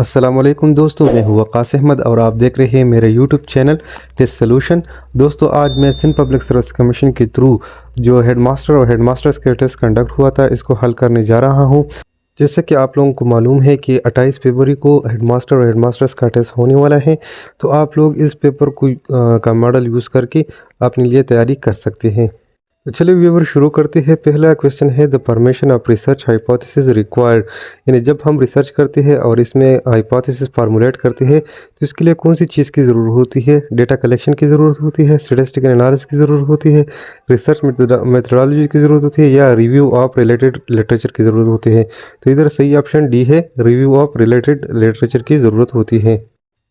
अस्सलाम वालेकुम दोस्तों, मैं हूँ वकास अहमद और आप देख रहे हैं मेरे यूट्यूब चैनल टेस्ट सोल्यूशन। दोस्तों, आज मैं सिंध पब्लिक सर्विस कमीशन के थ्रू जो हेडमास्टर और हेडमास्टर्स का टेस्ट कंडक्ट हुआ था, इसको हल करने जा रहा हूँ। जैसे कि आप लोगों को मालूम है कि 28 फरवरी को हेडमास्टर और हेडमास्टर्स का टेस्ट होने वाला है, तो आप लोग इस पेपर को का मॉडल यूज़ करके अपने लिए तैयारी कर सकते हैं। तो चलिए व्यूअर शुरू करते हैं। पहला क्वेश्चन है the permission of research hypothesis required, यानी जब हम रिसर्च करते हैं और इसमें हाइपोथेसिस फार्मूलेट करते हैं तो इसके लिए कौन सी चीज़ की ज़रूरत होती है? डेटा कलेक्शन की ज़रूरत होती है, स्टैटिस्टिकल एनालिसिस की ज़रूरत होती है, रिसर्च मेथडोलॉजी की ज़रूरत होती है, या रिव्यू ऑफ रिलेटेड लिटरेचर की ज़रूरत होती है? तो इधर सही ऑप्शन डी है, रिव्यू ऑफ रिलेटेड लिटरेचर की ज़रूरत होती है।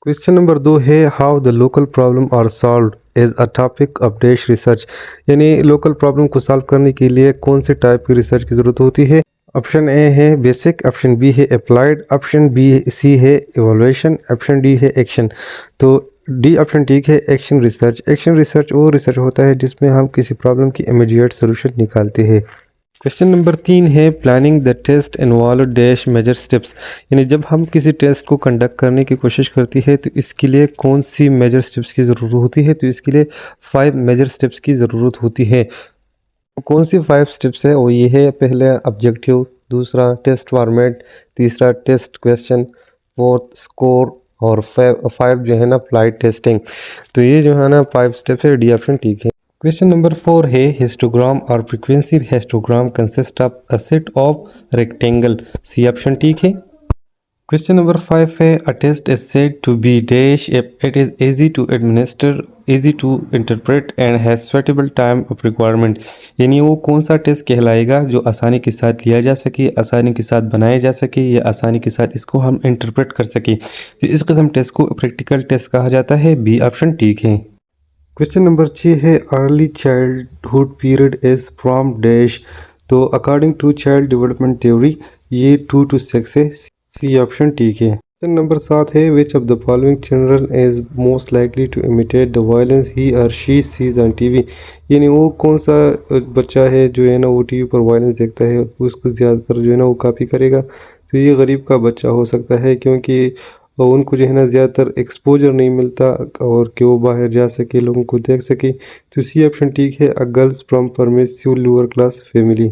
क्वेश्चन नंबर 2 है how the local problem are solved as a topic of dash research, यानी लोकल प्रॉब्लम को सॉल्व करने के लिए कौन से टाइप की रिसर्च की ज़रूरत होती है? ऑप्शन ए है बेसिक, ऑप्शन बी है अप्लाइड, ऑप्शन बी सी है इवोल्यूशन, ऑप्शन डी है एक्शन। तो डी ऑप्शन ठीक है, एक्शन रिसर्च। एक्शन रिसर्च वो रिसर्च होता है जिसमें हम किसी प्रॉब्लम की इमीडिएट सोल्यूशन निकालते हैं। क्वेश्चन नंबर 3 है planning the test involve dash major steps, यानी जब हम किसी टेस्ट को कंडक्ट करने की कोशिश करती है तो इसके लिए कौन सी मेजर स्टेप्स की ज़रूरत होती है? तो इसके लिए 5 मेजर स्टेप्स की ज़रूरत होती है। कौन सी 5 स्टेप्स है? वो ये है, पहले ऑब्जेक्टिव, दूसरा टेस्ट फॉर्मेट, तीसरा टेस्ट क्वेश्चन, फोर्थ स्कोर, और 5 जो है ना फ्लाइट टेस्टिंग। तो ये जो है ना 5 स्टेप्स है, डी ऑप्शन ठीक है। क्वेश्चन नंबर 4 है हिस्टोग्राम और frequency histogram consist of a set of rectangle, C option ठीक है। क्वेश्चन नंबर 5 है a test is said to be dash if it is easy to administer, easy to interpret and has suitable time of requirement, यानी वो कौन सा test कहलाएगा जो आसानी के साथ लिया जा सके, आसानी के साथ बनाया जा सके, या आसानी के साथ इसको हम इंटरप्रेट कर सके? तो इस किस्म टेस्ट को प्रैक्टिकल टेस्ट कहा जाता है, बी ऑप्शन ठीक है। क्वेश्चन नंबर 6 है early childhood period is from dash, तो according to child development theory ये 2 to 6 है, सी ऑप्शन ठीक है। क्वेश्चन नंबर 7 है which of the following children is most likely to imitate the violence he or she seize on TV, यानी वो कौन सा बच्चा है जो है ना वो टीवी पर वायलेंस देखता है, उसको ज़्यादातर जो है ना वो कॉपी करेगा? तो ये गरीब का बच्चा हो सकता है, क्योंकि और उनको जो है ना ज़्यादातर एक्सपोजर नहीं मिलता और कि वो बाहर जा सके, लोगों को देख सके। तो सी ऑप्शन ठीक है, a girls from permissive lower class family.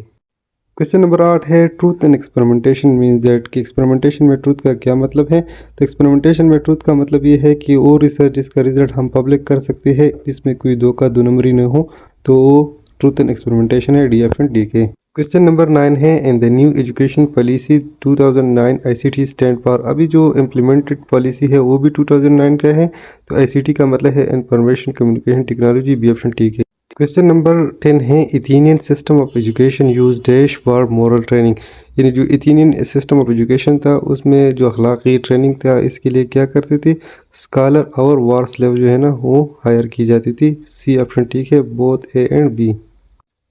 Question number 8 है truth in experimentation means that, कि एक्सपेरिमेंटेशन में ट्रूथ का क्या मतलब है? तो एक्सपेरिमेंटेशन में ट्रूथ का मतलब ये है कि वो रिसर्च जिसका रिजल्ट हम पब्लिक कर सकते हैं जिसमें कोई धोखा दो नंबरी न हो, तो वो ट्रूथ इन एक्सपेरिमेंटेशन है, डी ऑप्शन ठीक है। क्वेश्चन नंबर 9 है in the new education policy 2009 ICT stand for, अभी जो इम्प्लीमेंटेड पॉलिसी है वो भी 2009 का है, तो आईसीटी का मतलब है information communication technology, B option ठीक है। क्वेश्चन नंबर 10 है Athenian system of education use dash for moral training, यानी जो इथीनियन सिस्टम ऑफ एजुकेशन था उसमें जो अखलाकी ट्रेनिंग था इसके लिए क्या करते थे? स्कॉलर और वार स्लेव जो है ना वो हायर की जाती थी, सी ऑप्शन ठीक है, both A and B.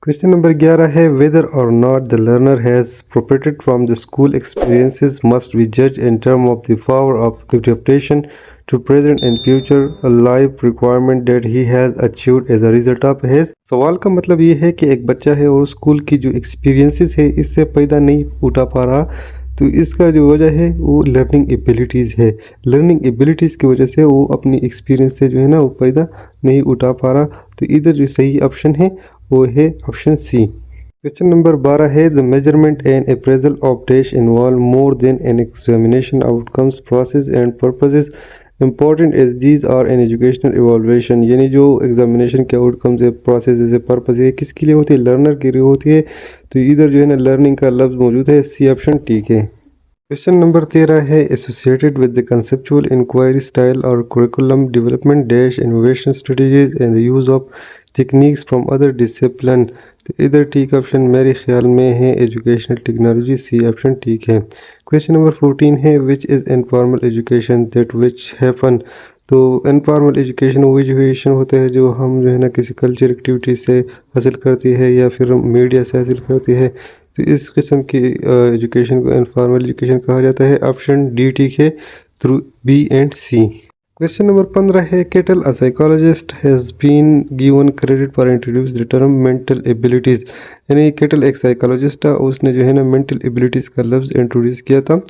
Question number 11 है whether or not the learner has profited from the school experiences must be जज in term of the power of adaptation to present and future life requirement that he has achieved as a result of his। सवाल का मतलब ये है कि एक बच्चा है और स्कूल की जो एक्सपीरियंसेस है इससे फ़ायदा नहीं उठा पा रहा, तो इसका जो वजह है वो लर्निंग एबिलिटीज़ है। लर्निंग एबिलिटीज़ की वजह से वो अपनी एक्सपीरियंस से जो है ना वो फ़ायदा नहीं उठा पा रहा, तो इधर जो सही ऑप्शन है वो है ऑप्शन सी। क्वेश्चन नंबर 12 है the measurement and appraisal of dash involve more than an examination outcomes process and purposes important as these are an educational evolution, यानी जो एग्जामिनेशन के आउटकम्स है, प्रोसेस है, पर्पस है, किसके लिए होती है? लर्नर के लिए होती है, तो इधर जो है ना लर्निंग का लफ्ज़ मौजूद है, सी ऑप्शन ठीक है। क्वेश्चन नंबर 13 है associated with the conceptual inquiry style और curriculum development dash innovation strategies and the use of techniques from other discipline, तो इधर ठीक ऑप्शन मेरे ख्याल में है एजुकेशनल टेक्नोलॉजी, सी ऑप्शन ठीक है। क्वेश्चन नंबर 14 है which is informal education that which happen, तो इनफॉर्मल एजुकेशन वो एजुकेशन होता है जो हम जो है ना किसी कल्चर एक्टिविटी से हासिल करती है या फिर मीडिया से हासिल करती है, तो इस किस्म की एजुकेशन को इनफॉर्मल एजुकेशन कहा जाता है, ऑप्शन डी ठीक है, through B and C. Question number 15 है Cattell a psychologist has been given credit for introduce the term mental abilities, यानी केटल एक साइकोलॉजिस्ट था, उसने जो है ना मेंटल एबिलिटीज़ का लफ्ज़ इंट्रोड्यूस किया था।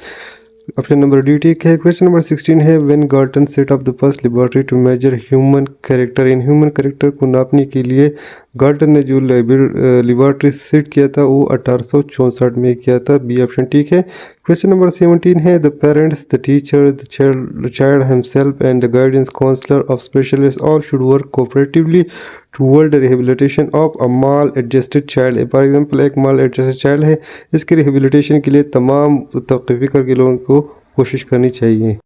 ऑप्शन नंबर डी ठीक है। क्वेश्चन नंबर 16 है when Galton set up the first laboratory to measure human character. इन ह्यूमन कैरेक्टर को नापने के लिए गार्टन ने जो लेबोरेटरी सेट किया था वो 1864 में किया था। बी ऑप्शन ठीक है। क्वेश्चन नंबर 17 है the parents, the teacher, the child himself and the guidance counsellor of specialist all should work cooperatively toward rehabilitation of a maladjusted child. For example एक माल एडजस्टेड चाइल्ड है, इसके rehabilitation के लिए तमाम तौक़ीफ़ी करके लोगों को कोशिश करनी चाहिए।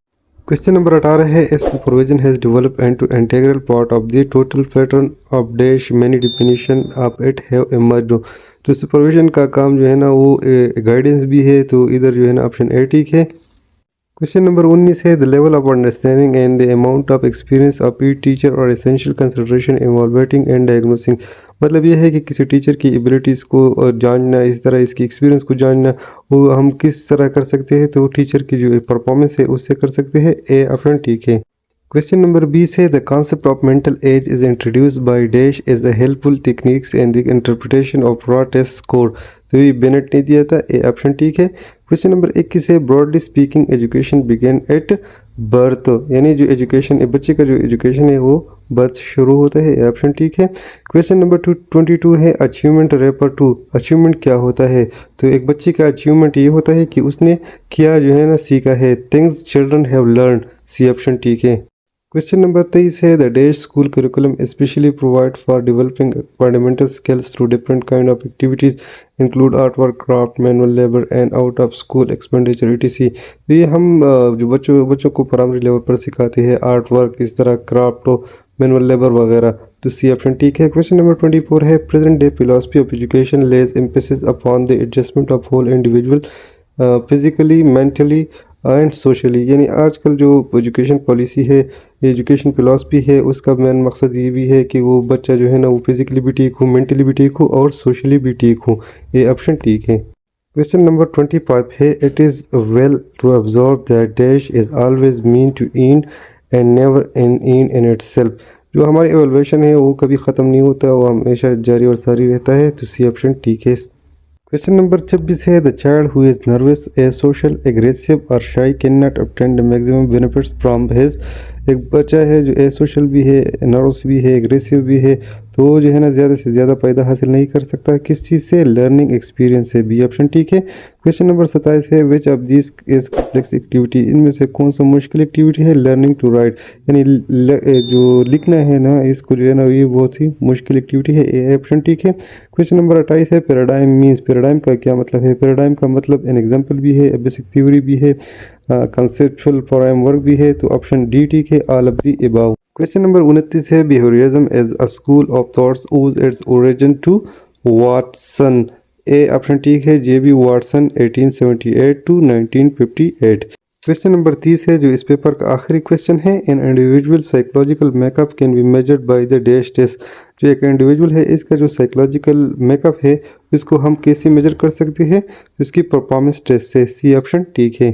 क्वेश्चन नंबर 18 है as supervision has develop and to integral part of the total pattern of dash many definition of it have emerged. तो सुपरविजन का काम जो है ना वो गाइडेंस भी है, तो इधर जो है ना ऑप्शन ए ठीक है। क्वेश्चन नंबर 19 है the level of understanding and the amount of experience of each teacher और एसेंशियल कंसिडरेशन इवॉल्वेटिंग एंड डायग्नोसिंग। मतलब यह है कि किसी टीचर की एबिलिटीज़ को जानना, इस तरह इसकी एक्सपीरियंस को जानना, वो हम किस तरह कर सकते हैं, तो टीचर की जो परफॉर्मेंस है उससे कर सकते हैं। ए ऑप्शन ठीक है। क्वेश्चन नंबर 20 है the concept of mental age is introduced by dash is the helpful techniques and the interpretation of raw test score. तो ये बेनेट ने दिया था। ए ऑप्शन ठीक है। क्वेश्चन नंबर 21 है broadly speaking education begin at birth, यानी जो एजुकेशन बच्चे का जो एजुकेशन है वो बर्थ से शुरू होता है। ए ऑप्शन ठीक है। क्वेश्चन नंबर 22 है अचीवमेंट रेफर टू। अचीवमेंट क्या होता है? तो एक बच्चे का अचीवमेंट ये होता है कि उसने क्या जो है ना सीखा है। Things children have learn. C option ठीक है। क्वेश्चन नंबर 23 है the dash school curriculum specially provide for developing fundamental skills through different kind of activities include art work, craft, manual labour and out of school expenditure etc। तो ये हम जो बच्चों को primary level पर सिखाते हैं आर्ट वर्क, इस तरह क्राफ्ट और मैनुअल लेबर वगैरह। तो सी ऑप्शन ठीक है। क्वेश्चन नंबर 24 है present day philosophy of education lays emphasis upon the adjustment of whole individual physically, mentally and socially. यानी आजकल जो एजुकेशन पॉलिसी है, एजुकेशन फिलॉसफी है, उसका मेन मकसद ये भी है कि वो बच्चा जो है ना वो फिजिकली भी ठीक हो, मेंटली भी ठीक हो और सोशली भी ठीक हो। ये ऑप्शन ठीक है। क्वेश्चन नंबर 25 है it is well to observe that dash is always mean to end and never end in itself. जो हमारी एवोल्यूशन है वो कभी ख़त्म नहीं होता, वो हमेशा जारी और सारी रहता है। तो सी ऑप्शन ठीक है। क्वेश्चन नंबर 26 है the child who is nervous, A social, aggressive और शाई can not obtain the maximum benefits from his. एक बच्चा है जो ए सोशल भी है, नर्वस भी है, एग्रेसिव भी है, तो जो है ना ज़्यादा से ज़्यादा फ़ायदा हासिल नहीं कर सकता। किस चीज़ से? लर्निंग एक्सपीरियंस से। बी ऑप्शन ठीक है। क्वेश्चन नंबर 27 है which of this is complex activity. इनमें से कौन सा मुश्किल एक्टिविटी है? लर्निंग टू राइट, यानी जो लिखना है ना, इसको जो है ना ये बहुत ही मुश्किल एक्टिविटी है। ए ऑप्शन ठीक है। क्वेश्चन नंबर 28 है पैराडाइम मीन्स। पैराडाइम का क्या मतलब है? पैराडाइम का मतलब एन एग्जाम्पल भी है, बेसिक थ्योरी भी है, कंसेप्चुअल फ्रेमवर्क भी है। तो ऑप्शन डी ठीक है, all of the above. Question number 29 है behaviourism as a school of thoughts owes its origin to Watson. A option ठीक है, J B Watson 1878 to 1958। Question number 30 है जो इस पेपर का आखिरी क्वेश्चन है an individual psychological makeup can be measured by the dash test. जो एक इंडिविजुअल है इसका जो साइकोलॉजिकल मेकअप है इसको हम कैसे मेजर कर सकते हैं? इसकी परफॉर्मेंस टेस्ट से। सी ऑप्शन ठीक है।